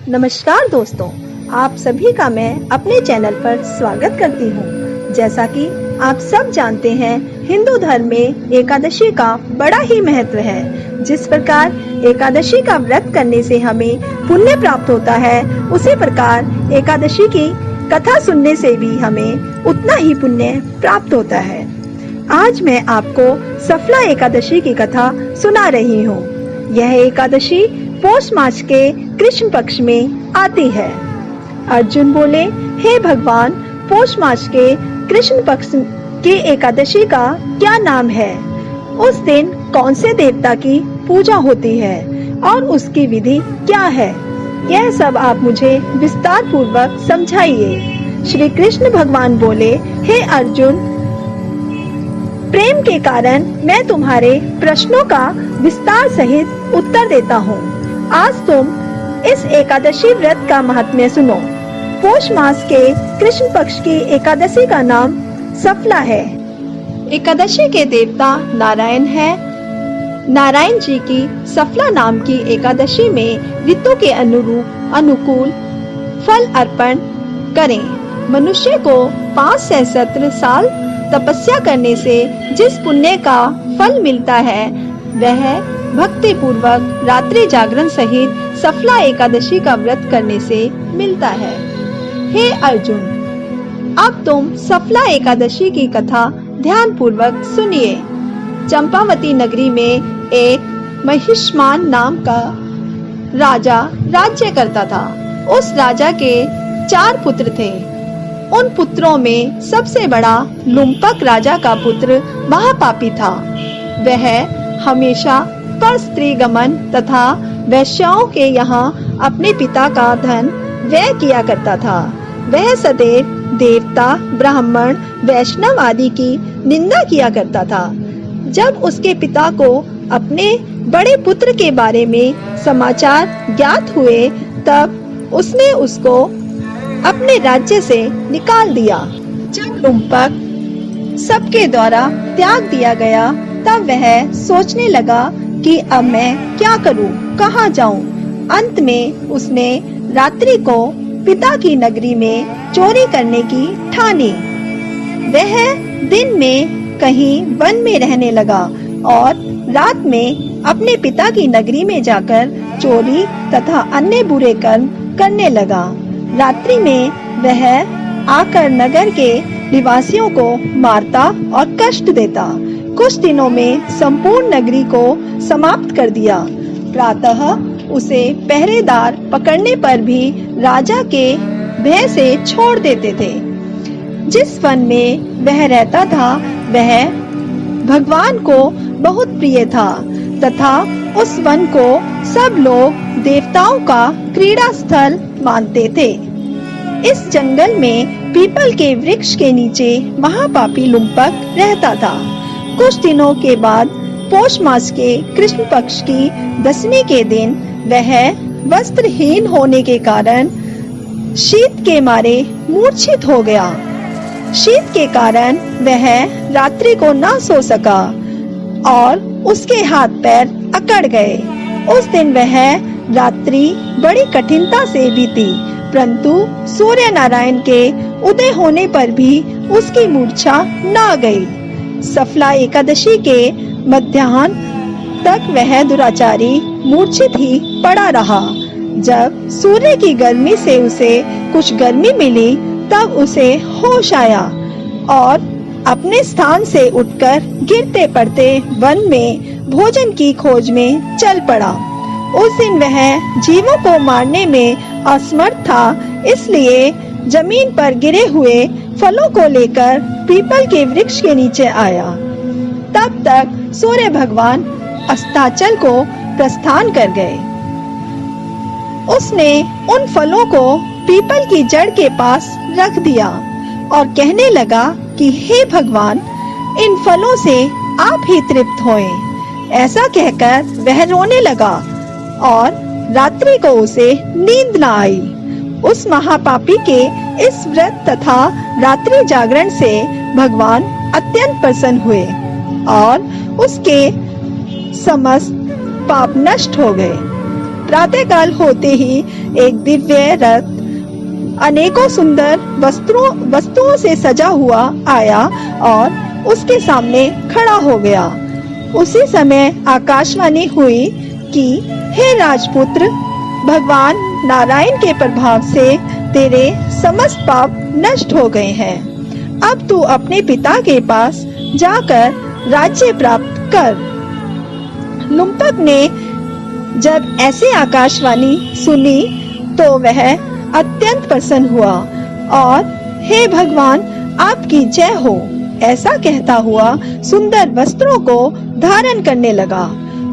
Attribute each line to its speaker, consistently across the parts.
Speaker 1: नमस्कार दोस्तों, आप सभी का मैं अपने चैनल पर स्वागत करती हूँ। जैसा कि आप सब जानते हैं, हिंदू धर्म में एकादशी का बड़ा ही महत्व है। जिस प्रकार एकादशी का व्रत करने से हमें पुण्य प्राप्त होता है, उसी प्रकार एकादशी की कथा सुनने से भी हमें उतना ही पुण्य प्राप्त होता है। आज मैं आपको सफला एकादशी की कथा सुना रही हूँ। यह एकादशी पौष मास के कृष्ण पक्ष में आती है। अर्जुन बोले, हे भगवान, पौष मास के कृष्ण पक्ष के एकादशी का क्या नाम है? उस दिन कौन से देवता की पूजा होती है और उसकी विधि क्या है? यह सब आप मुझे विस्तार पूर्वक समझाइए। श्री कृष्ण भगवान बोले, हे अर्जुन, प्रेम के कारण मैं तुम्हारे प्रश्नों का विस्तार सहित उत्तर देता हूँ। आज तुम इस एकादशी व्रत का महात्म्य सुनो। पौष मास के कृष्ण पक्ष की एकादशी का नाम सफला है। एकादशी के देवता नारायण है। नारायण जी की सफला नाम की एकादशी में ऋतु के अनुरूप अनुकूल फल अर्पण करें। मनुष्य को 5 सहस्त्र साल तपस्या करने से जिस पुण्य का फल मिलता है, वह भक्ति पूर्वक रात्रि जागरण सहित सफला एकादशी का व्रत करने से मिलता है। हे अर्जुन, अब तुम सफला एकादशी की कथा ध्यान पूर्वक सुनिए। चंपावती नगरी में एक महिष्मान नाम का राजा राज्य करता था। उस राजा के 4 पुत्र थे। उन पुत्रों में सबसे बड़ा लुम्पक राजा का पुत्र महापापी था। वह हमेशा पर स्त्री गमन तथा वैश्याओं के यहाँ अपने पिता का धन व्यय किया करता था। वह सदैव देवता, ब्राह्मण, वैष्णव आदि की निंदा किया करता था। जब उसके पिता को अपने बड़े पुत्र के बारे में समाचार ज्ञात हुए, तब उसने उसको अपने राज्य से निकाल दिया। जब लुम्पक सबके द्वारा त्याग दिया गया, तब वह सोचने लगा कि अब मैं क्या करूं, कहाँ जाऊं। अंत में उसने रात्रि को पिता की नगरी में चोरी करने की ठानी। वह दिन में कहीं वन में रहने लगा और रात में अपने पिता की नगरी में जाकर चोरी तथा अन्य बुरे कर्म करने लगा। रात्रि में वह आकर नगर के निवासियों को मारता और कष्ट देता। कुछ दिनों में संपूर्ण नगरी को समाप्त कर दिया। प्रातः उसे पहरेदार पकड़ने पर भी राजा के भय से छोड़ देते थे। जिस वन में वह रहता था, वह भगवान को बहुत प्रिय था तथा उस वन को सब लोग देवताओं का क्रीड़ा स्थल मानते थे। इस जंगल में पीपल के वृक्ष के नीचे महापापी लुम्पक रहता था। कुछ दिनों के बाद पौष मास के कृष्ण पक्ष की 10वीं के दिन वह वस्त्रहीन होने के कारण शीत के मारे मूर्छित हो गया। शीत के कारण वह रात्रि को ना सो सका और उसके हाथ पैर अकड़ गए। उस दिन वह रात्रि बड़ी कठिनता से बीती, परंतु सूर्य नारायण के उदय होने पर भी उसकी मूर्छा न गई। सफला एकादशी के मध्याह्न तक वह दुराचारी मूर्छित ही पड़ा रहा। जब सूर्य की गर्मी से उसे कुछ गर्मी मिली, तब उसे होश आया और अपने स्थान से उठकर गिरते पड़ते वन में भोजन की खोज में चल पड़ा। उस दिन वह जीवों को मारने में असमर्थ था, इसलिए जमीन पर गिरे हुए फलों को लेकर पीपल के वृक्ष के नीचे आया। तब तक सूर्य भगवान अस्ताचल को प्रस्थान कर गए। उसने उन फलों को पीपल की जड़ के पास रख दिया और कहने लगा कि हे भगवान, इन फलों से आप ही तृप्त होएं। ऐसा कहकर वह रोने लगा और रात्रि को उसे नींद न आई। उस महापापी के इस व्रत तथा रात्रि जागरण से भगवान अत्यंत प्रसन्न हुए और उसके समस्त पाप नष्ट हो गए। प्रातःकाल होते ही एक दिव्य रथ अनेकों सुंदर वस्तुओं से सजा हुआ आया और उसके सामने खड़ा हो गया। उसी समय आकाशवाणी हुई कि हे राजपुत्र, भगवान नारायण के प्रभाव से तेरे समस्त पाप नष्ट हो गए हैं। अब तू अपने पिता के पास जाकर राज्य प्राप्त कर। लुम्पक ने जब ऐसी आकाशवाणी सुनी तो वह अत्यंत प्रसन्न हुआ और हे भगवान, आपकी जय हो ऐसा कहता हुआ सुंदर वस्त्रों को धारण करने लगा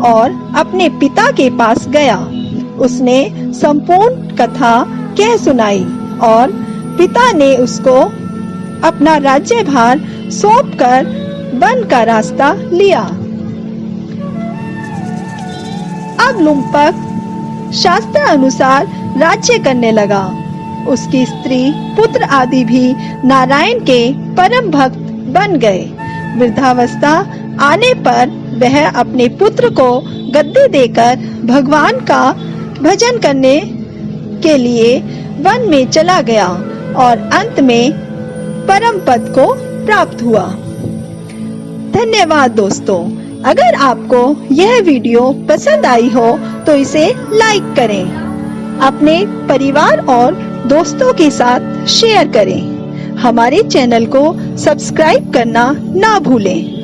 Speaker 1: और अपने पिता के पास गया। उसने संपूर्ण कथा कह सुनाई और पिता ने उसको अपना राज्यभार सौंपकर वन का रास्ता लिया। अब लुम्पक शास्त्र अनुसार राज्य करने लगा। उसकी स्त्री पुत्र आदि भी नारायण के परम भक्त बन गए। वृद्धावस्था आने पर वह अपने पुत्र को गद्दी देकर भगवान का भजन करने के लिए वन में चला गया और अंत में परम पद को प्राप्त हुआ। धन्यवाद दोस्तों। अगर आपको यह वीडियो पसंद आई हो तो इसे लाइक करें, अपने परिवार और दोस्तों के साथ शेयर करें। हमारे चैनल को सब्सक्राइब करना ना भूलें।